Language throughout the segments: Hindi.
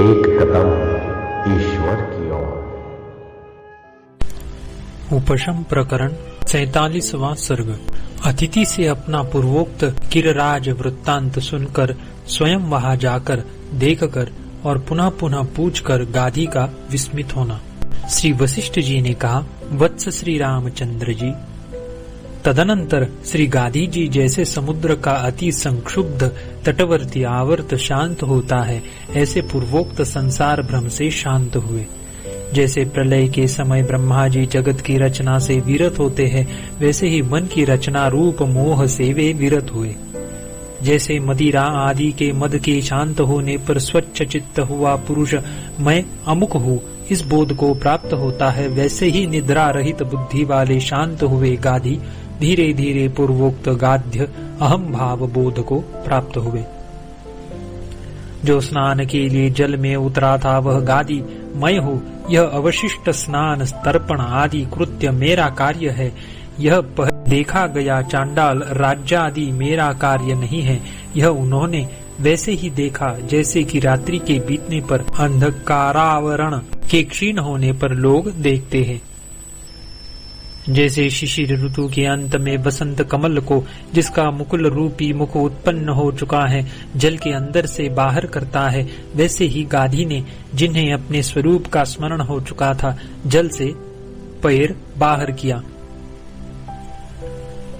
एक कदम ईश्वर की ओर। उपशम प्रकरण 47वां सर्ग। अतिथि से अपना पूर्वोक्त किरराज वृत्तांत सुनकर स्वयं वहां जाकर देखकर और पुनः पुनः पूछकर गाधी का विस्मित होना। श्री वशिष्ठ जी ने कहा, वत्स श्री रामचंद्र जी। तदनंतर श्री गाधी जी जैसे समुद्र का अति संक्षुब्ध तटवर्ती आवर्त शांत होता है, ऐसे पूर्वोक्त संसार भ्रम से शांत हुए। जैसे प्रलय के समय ब्रह्मा जी जगत की रचना से विरत होते हैं, वैसे ही मन की रचना रूप मोह से वे विरत हुए। जैसे मदिरा आदि के मद के शांत होने पर स्वच्छ चित्त हुआ पुरुष मैं अमुक हूँ इस बोध को प्राप्त होता है, वैसे ही निद्रा रहित बुद्धि वाले शांत हुए गाधी धीरे धीरे पूर्वोक्त गाध्य अहम भाव बोध को प्राप्त हुए। जो स्नान के लिए जल में उतरा था वह गादी मैं हूँ, यह अवशिष्ट स्नान तर्पण आदि कृत्य मेरा कार्य है। यह देखा गया चांडाल राज्य आदि मेरा कार्य नहीं है। यह उन्होंने वैसे ही देखा जैसे कि रात्रि के बीतने पर अंधकारावरण के क्षीण होने पर लोग देखते हैं। जैसे शिशिर ऋतु के अंत में बसंत कमल को, जिसका मुकुल रूपी मुख उत्पन्न हो चुका है, जल के अंदर से बाहर करता है, वैसे ही गाधी ने जिन्हें अपने स्वरूप का स्मरण हो चुका था, जल से पैर बाहर किया।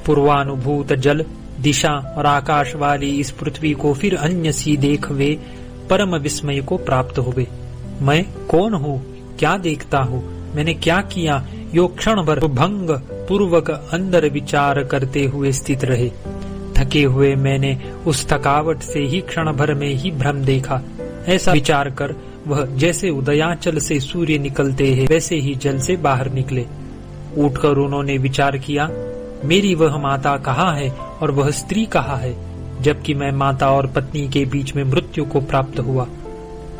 पूर्वानुभूत जल, दिशा और आकाश वाली इस पृथ्वी को फिर अन्य सी देख वे परम विस्मय को प्राप्त हुए। मैं कौन हूँ, क्या देखता हूँ, मैंने क्या किया, यो क्षण भर भंग पूर्वक अंदर विचार करते हुए स्थित रहे। थके हुए मैंने उस थकावट से ही क्षण भर में ही भ्रम देखा। ऐसा विचार कर वह जैसे उदयाचल से सूर्य निकलते हैं, वैसे ही जल से बाहर निकले। उठकर उन्होंने विचार किया, मेरी वह माता कहाँ है और वह स्त्री कहाँ है, जबकि मैं माता और पत्नी के बीच में मृत्यु को प्राप्त हुआ।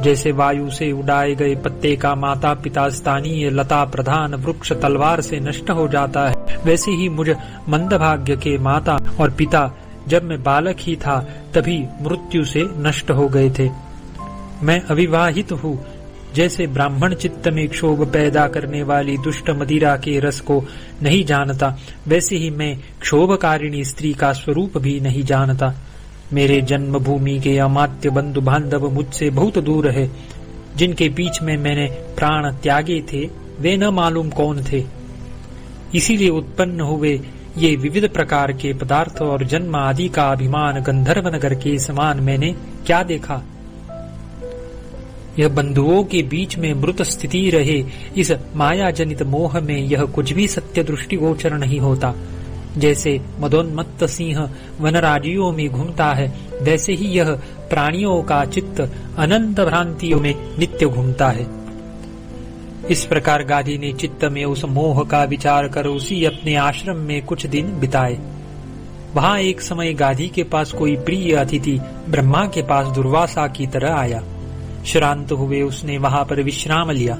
जैसे वायु से उड़ाए गए पत्ते का माता पिता स्थानीय लता प्रधान वृक्ष तलवार से नष्ट हो जाता है, वैसे ही मुझ मंदभाग्य के माता और पिता जब मैं बालक ही था तभी मृत्यु से नष्ट हो गए थे। मैं अविवाहित हूँ। जैसे ब्राह्मण चित्त में क्षोभ पैदा करने वाली दुष्ट मदिरा के रस को नहीं जानता, वैसे ही मैं क्षोभकारिणी स्त्री का स्वरूप भी नहीं जानता। मेरे जन्मभूमि के अमात्य बंधु बांधव मुझसे बहुत दूर है। जिनके बीच में मैंने प्राण त्यागे थे वे न मालूम कौन थे। इसीलिए उत्पन्न हुए ये विविध प्रकार के पदार्थ और जन्म आदि का अभिमान गंधर्व नगर के समान मैंने क्या देखा। यह बंधुओं के बीच में मृत स्थिति रहे, इस माया जनित मोह में यह कुछ भी सत्य दृष्टिगोचर नहीं होता। जैसे मदोन्मत्त सिंह वनराजियों में घूमता है, वैसे ही यह प्राणियों का चित्त अनंत भ्रांतियों में नित्य घूमता है। इस प्रकार गाधी ने चित्त में उस मोह का विचार कर उसी अपने आश्रम में कुछ दिन बिताए। वहां एक समय गाधी के पास कोई प्रिय अतिथि ब्रह्मा के पास दुर्वासा की तरह आया। श्रांत हुए उसने वहां पर विश्राम लिया।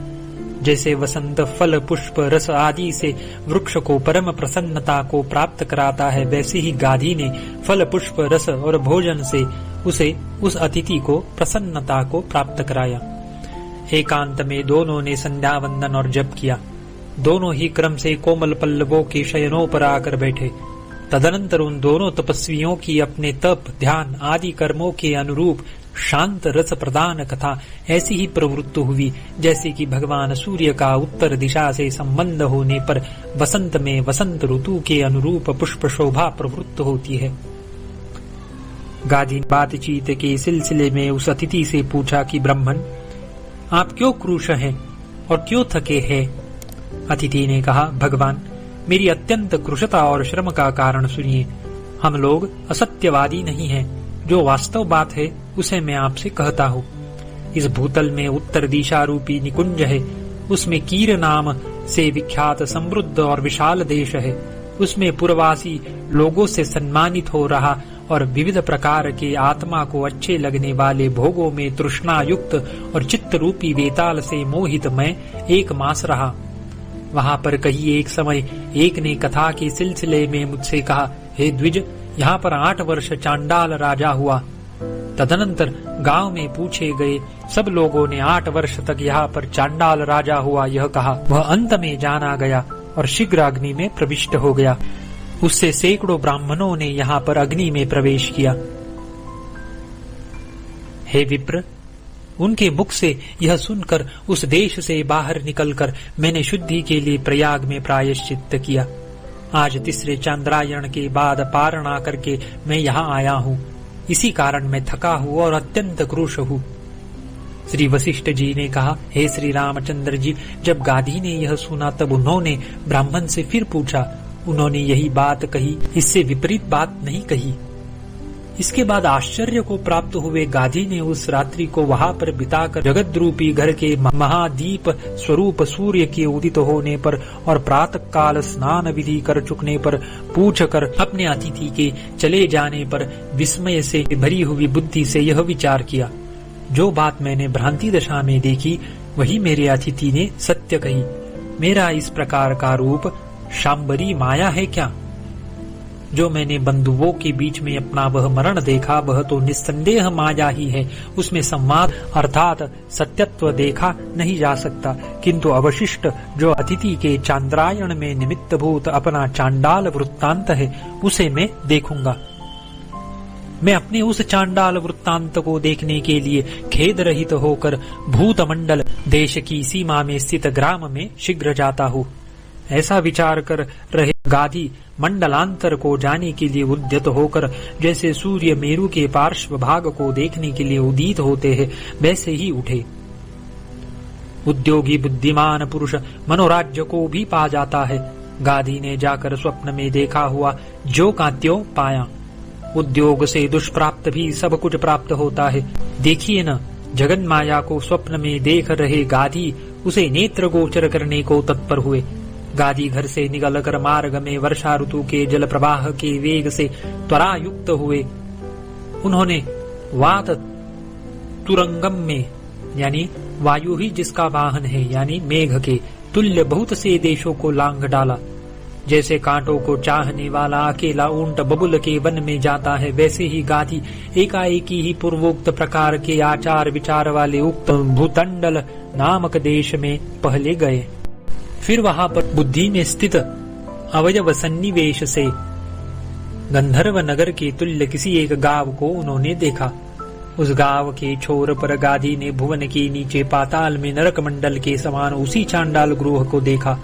जैसे वसंत फल पुष्प रस आदि से वृक्ष को परम प्रसन्नता को प्राप्त कराता है, वैसे ही गाधी ने फल पुष्प रस और भोजन से उसे उस अतिथि को प्रसन्नता को प्राप्त कराया। एकांत में दोनों ने संध्या वंदन और जप किया। दोनों ही क्रम से कोमल पल्लवों के शयनों पर आकर बैठे। तदनंतर उन दोनों तपस्वियों की अपने तप ध्यान आदि कर्मों के अनुरूप शांत रस प्रदान कथा ऐसी ही प्रवृत्त हुई, जैसे कि भगवान सूर्य का उत्तर दिशा से संबंध होने पर वसंत में वसंत ऋतु के अनुरूप पुष्प शोभा प्रवृत्त होती है। गाधी बातचीत के सिलसिले में उस अतिथि से पूछा कि ब्राह्मण, आप क्यों क्रूश हैं और क्यों थके हैं? अतिथि ने कहा, भगवान, मेरी अत्यंत क्रूशता और श्रम का कारण सुनिए। हम लोग असत्यवादी नहीं हैं। जो वास्तव बात है उसे मैं आपसे कहता हूँ। इस भूतल में उत्तर दिशा रूपी निकुंज है। उसमें कीर नाम से विख्यात समृद्ध और विशाल देश है। उसमें पूर्ववासी लोगों से सम्मानित हो रहा और विविध प्रकार के आत्मा को अच्छे लगने वाले भोगों में तृष्णा युक्त और चित्त रूपी वेताल से मोहित मैं 1 मास रहा। वहां पर कहीं एक समय एक ने कथा के सिलसिले में मुझसे कहा, हे द्विज, यहाँ पर 8 वर्ष चांडाल राजा हुआ। तदनंतर गांव में पूछे गए सब लोगों ने 8 वर्ष तक यहाँ पर चांडाल राजा हुआ यह कहा। वह अंत में जाना गया और शीघ्र अग्नि में प्रविष्ट हो गया। उससे सैकड़ों ब्राह्मणों ने यहाँ पर अग्नि में प्रवेश किया। हे विप्र, उनके मुख से यह सुनकर उस देश से बाहर निकलकर मैंने शुद्धि के लिए प्रयाग में प्रायश्चित्त किया। आज तीसरे चांद्रायण के बाद पारणा करके मैं यहाँ आया हूँ। इसी कारण मैं थका हूँ और अत्यंत क्रूश हूँ। श्री वशिष्ठ जी ने कहा, हे श्री रामचंद्र जी, जब गाधी ने यह सुना तब उन्होंने ब्राह्मण से फिर पूछा। उन्होंने यही बात कही, इससे विपरीत बात नहीं कही। इसके बाद आश्चर्य को प्राप्त हुए गाधी ने उस रात्रि को वहां पर बिताकर जगत रूपी घर के महादीप स्वरूप सूर्य के उदित होने पर और प्रातः काल स्नान विधि कर चुकने पर पूछकर अपने अतिथि के चले जाने पर विस्मय से भरी हुई बुद्धि से यह विचार किया, जो बात मैंने भ्रांति दशा में देखी वही मेरे अतिथि ने सत्य कही। मेरा इस प्रकार का रूप शांबरी माया है क्या? जो मैंने बंधुओं के बीच में अपना वह मरण देखा वह तो निस्संदेह माया ही है। उसमें संवाद अर्थात सत्यत्व देखा नहीं जा सकता, किंतु अवशिष्ट जो अतिथि के चांद्रायण में निमित्तभूत अपना चांडाल वृत्तांत है उसे मैं देखूंगा। मैं अपने उस चांडाल वृत्तांत को देखने के लिए खेद रहित होकर भूतमंडल देश की सीमा में स्थित ग्राम में शीघ्र जाता हूँ। ऐसा विचार कर रहे गाधी मंडलांतर को जाने के लिए उद्यत होकर जैसे सूर्य मेरु के पार्श्व भाग को देखने के लिए उदित होते हैं वैसे ही उठे। उद्योगी बुद्धिमान पुरुष मनोराज्य को भी पा जाता है। गाधी ने जाकर स्वप्न में देखा हुआ जो का त्यों पाया। उद्योग से दुष्प्राप्त भी सब कुछ प्राप्त होता है। देखिए न, जगन माया को स्वप्न में देख रहे गाधी उसे नेत्र गोचर करने को तत्पर हुए। गाधी घर से निकलकर मार्ग में वर्षा ऋतु के जल प्रवाह के वेग से त्वरा युक्त हुए। उन्होंने वात तुरंगम में यानी वायु ही जिसका वाहन है यानी मेघ के तुल्य बहुत से देशों को लांघ डाला। जैसे कांटों को चाहने वाला अकेला ऊंट बबुल के वन में जाता है, वैसे ही गाधी एकाएकी ही पूर्वोक्त प्रकार के आचार विचार वाले उक्त भूतंडल नामक देश में पहले गए। फिर वहां पर बुद्धि में स्थित अवयव सन्निवेश से गंधर्व नगर के तुल्य किसी एक गांव को उन्होंने देखा। उस गांव के छोर पर गाधी ने भुवन के नीचे पाताल में नरक मंडल के समान उसी चांडाल गृह को देखा।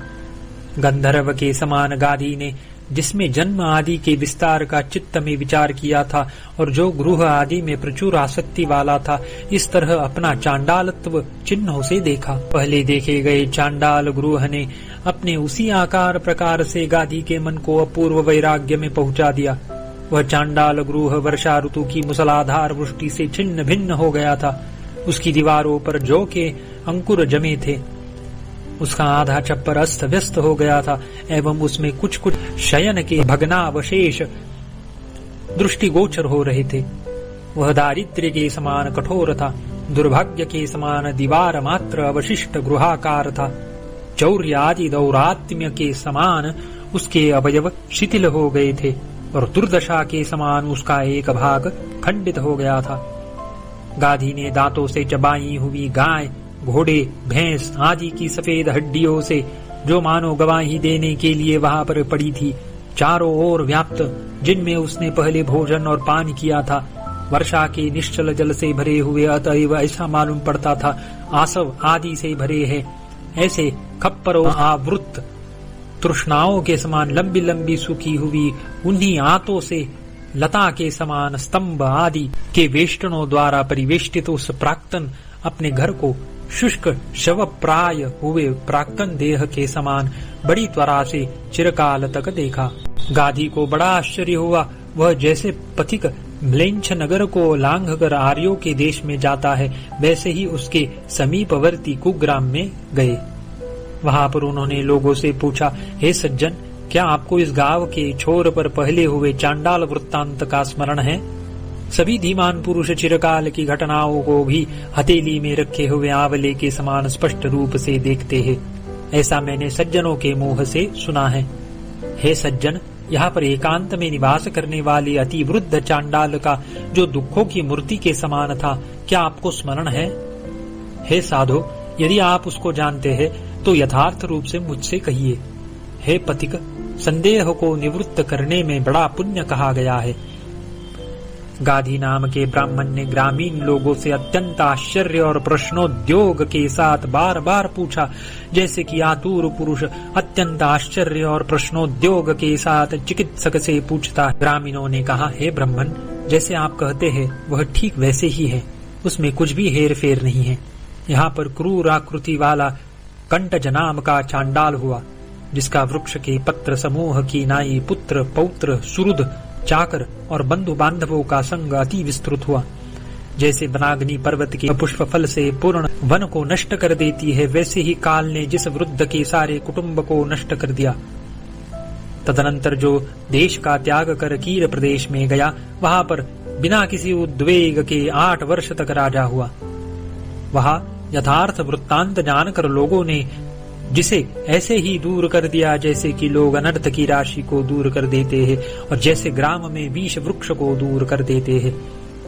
गंधर्व के समान गाधी ने जिसमें जन्म आदि के विस्तार का चित्त में विचार किया था और जो गृह आदि में प्रचुर आसक्ति वाला था, इस तरह अपना चांडालत्व चिन्हों से देखा। पहले देखे गए चांडाल गृह ने अपने उसी आकार प्रकार से गाधी के मन को अपूर्व वैराग्य में पहुंचा दिया। वह चांडाल गृह वर्षा ऋतु की मुसलाधार वृष्टि से छिन्न भिन्न हो गया था। उसकी दीवारों पर जौ के अंकुर जमे थे। उसका आधा छप्पर अस्त व्यस्त हो गया था एवं उसमें कुछ कुछ शयन के भग्नावशेष दृष्टिगोचर हो रहे थे। वह दारिद्र्य के समान कठोर था। दुर्भाग्य के समान दीवार मात्र अवशिष्ट गृहाकार था। चौर्य आदि दौरात्म्य के समान उसके अवयव शिथिल हो गए थे और दुर्दशा के समान उसका एक भाग खंडित हो गया था। गाधी ने दांतों से चबाई हुई गाय, घोड़े, भैंस आदि की सफेद हड्डियों से जो मानो गवाही देने के लिए वहां पर पड़ी थी, चारों ओर व्याप्त, जिनमें उसने पहले भोजन और पान किया था, वर्षा के निश्चल जल से भरे हुए, अतएव ऐसा मालूम पड़ता था आसव आदि से भरे हैं। ऐसे खप्परों आवृत तृष्णाओं के समान लंबी लंबी सूखी हुई उन्हीं आंतों से लता के समान स्तंभ आदि के वेष्टनों द्वारा परिवेष्टित उस प्राक्तन अपने घर को शुष्क शव प्राय हुए प्राक्तन देह के समान बड़ी त्वरा से चिरकाल तक देखा। गाधी को बड़ा आश्चर्य हुआ। वह जैसे पथिक म्लेच्छ नगर को लांघ कर आर्यों के देश में जाता है, वैसे ही उसके समीपवर्ती कुग्राम में गए। वहां पर उन्होंने लोगों से पूछा, हे सज्जन, क्या आपको इस गांव के छोर पर पहले हुए चांडाल वृत्तांत का स्मरण है? सभी धीमान पुरुष चिरकाल की घटनाओं को भी हथेली में रखे हुए आंवले के समान स्पष्ट रूप से देखते हैं। ऐसा मैंने सज्जनों के मुंह से सुना है। हे सज्जन, यहाँ पर एकांत में निवास करने वाले अति वृद्ध चांडाल का जो दुखों की मूर्ति के समान था, क्या आपको स्मरण है? हे साधो, यदि आप उसको जानते हैं तो यथार्थ रूप से मुझसे कहिए। हे पथिक, संदेह को निवृत्त करने में बड़ा पुण्य कहा गया है। गाधी नाम के ब्राह्मण ने ग्रामीण लोगों से अत्यंत आश्चर्य और प्रश्नोद्योग के साथ बार बार पूछा, जैसे कि आतुर पुरुष अत्यंत आश्चर्य और प्रश्नोद्योग के साथ चिकित्सक से पूछता। ग्रामीणों ने कहा, हे ब्राह्मण, जैसे आप कहते हैं वह ठीक वैसे ही है, उसमें कुछ भी हेर फेर नहीं है। यहाँ पर क्रूर आकृति वाला कंटज नाम का चांडाल हुआ, जिसका वृक्ष के पत्र समूह की नाई पुत्र पौत्र सुहृद चाकर और बंधु बांधवों का संग अति विस्तृत हुआ। जैसे वनाग्नि पर्वत के पुष्प फल से पूर्ण वन को नष्ट कर देती है, वैसे ही काल ने जिस वृद्ध के सारे कुटुंब को नष्ट कर दिया। तदनंतर जो देश का त्याग कर कीर प्रदेश में गया, वहां पर बिना किसी उद्वेग के 8 वर्ष तक राजा हुआ। वहां यथार्थ वृत्तांत जानकर लोगों ने जिसे ऐसे ही दूर कर दिया जैसे कि लोग अनर्थ की राशि को दूर कर देते हैं और जैसे ग्राम में विष वृक्ष को दूर कर देते हैं।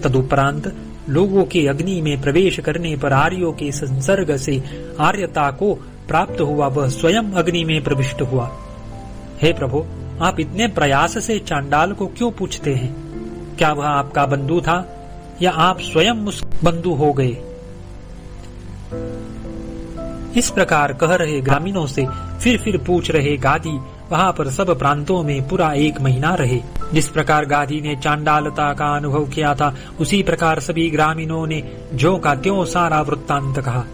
तदुपरांत लोगों के अग्नि में प्रवेश करने पर आर्यों के संसर्ग से आर्यता को प्राप्त हुआ, वह स्वयं अग्नि में प्रविष्ट हुआ। हे प्रभु, आप इतने प्रयास से चांडाल को क्यों पूछते हैं? क्या वह आपका बंधु था या आप स्वयं उस बंधु हो गए? इस प्रकार कह रहे ग्रामीणों से फिर पूछ रहे गाधी वहां पर सब प्रांतों में पूरा 1 महीना रहे। जिस प्रकार गाधी ने चांडालता का अनुभव किया था, उसी प्रकार सभी ग्रामीणों ने ज्यों का त्यों सारा वृत्तांत कहा।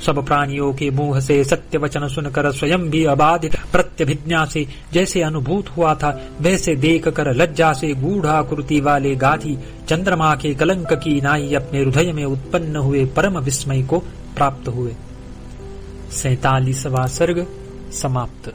सब प्राणियों के मुंह से सत्य वचन सुनकर स्वयं भी अबाधित प्रत्यभिज्ञा से जैसे अनुभूत हुआ था, वैसे देख कर लज्जा से गूढ़ाकृति वाले गाधी चंद्रमा के कलंक की नाई अपने हृदय में उत्पन्न हुए परम विस्मय को प्राप्त हुए। 47वां सर्ग समाप्त।